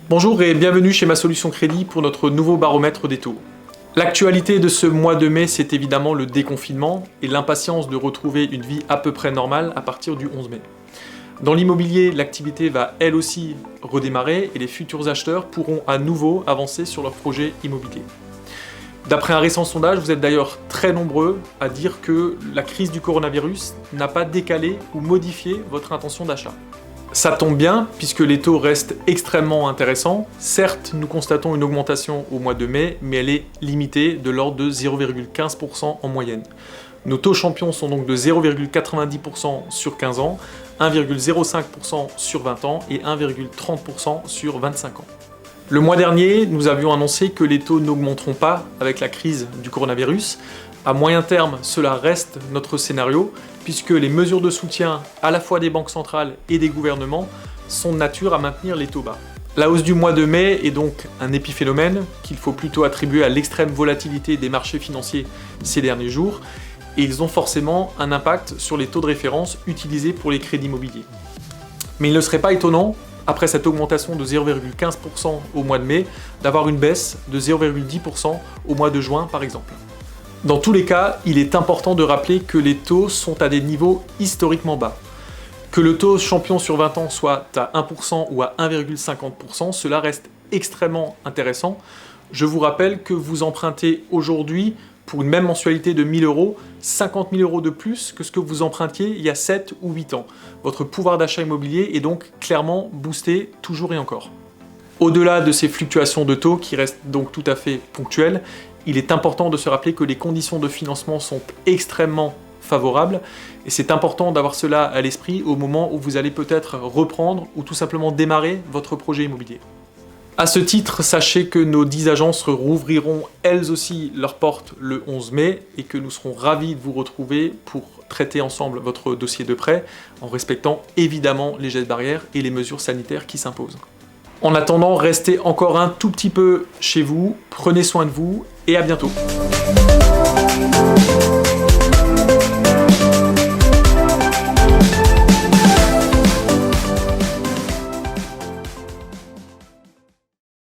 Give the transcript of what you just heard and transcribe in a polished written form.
Bonjour et bienvenue chez Ma Solution Crédit pour notre nouveau baromètre des taux. L'actualité de ce mois de mai, c'est évidemment le déconfinement et l'impatience de retrouver une vie à peu près normale à partir du 11 mai. Dans l'immobilier, l'activité va elle aussi redémarrer et les futurs acheteurs pourront à nouveau avancer sur leurs projets immobiliers. D'après un récent sondage, vous êtes d'ailleurs très nombreux à dire que la crise du coronavirus n'a pas décalé ou modifié votre intention d'achat. Ça tombe bien, puisque les taux restent extrêmement intéressants. Certes, nous constatons une augmentation au mois de mai, mais elle est limitée de l'ordre de 0,15% en moyenne. Nos taux champions sont donc de 0,90% sur 15 ans, 1,05% sur 20 ans et 1,30% sur 25 ans. Le mois dernier, nous avions annoncé que les taux n'augmenteront pas avec la crise du coronavirus. À moyen terme, cela reste notre scénario, puisque les mesures de soutien à la fois des banques centrales et des gouvernements sont de nature à maintenir les taux bas. La hausse du mois de mai est donc un épiphénomène qu'il faut plutôt attribuer à l'extrême volatilité des marchés financiers ces derniers jours, et ils ont forcément un impact sur les taux de référence utilisés pour les crédits immobiliers. Mais il ne serait pas étonnant, après cette augmentation de 0,15% au mois de mai, d'avoir une baisse de 0,10% au mois de juin par exemple. Dans tous les cas, il est important de rappeler que les taux sont à des niveaux historiquement bas. Que le taux champion sur 20 ans soit à 1% ou à 1,50%, cela reste extrêmement intéressant. Je vous rappelle que vous empruntez aujourd'hui, pour une même mensualité de 1 000 €, 50 000 € de plus que ce que vous empruntiez il y a 7 ou 8 ans. Votre pouvoir d'achat immobilier est donc clairement boosté toujours et encore. Au-delà de ces fluctuations de taux qui restent donc tout à fait ponctuelles, il est important de se rappeler que les conditions de financement sont extrêmement favorables et c'est important d'avoir cela à l'esprit au moment où vous allez peut-être reprendre ou tout simplement démarrer votre projet immobilier. À ce titre, sachez que nos 10 agences rouvriront elles aussi leurs portes le 11 mai et que nous serons ravis de vous retrouver pour traiter ensemble votre dossier de prêt en respectant évidemment les gestes barrières et les mesures sanitaires qui s'imposent. En attendant, restez encore un tout petit peu chez vous, prenez soin de vous et à bientôt.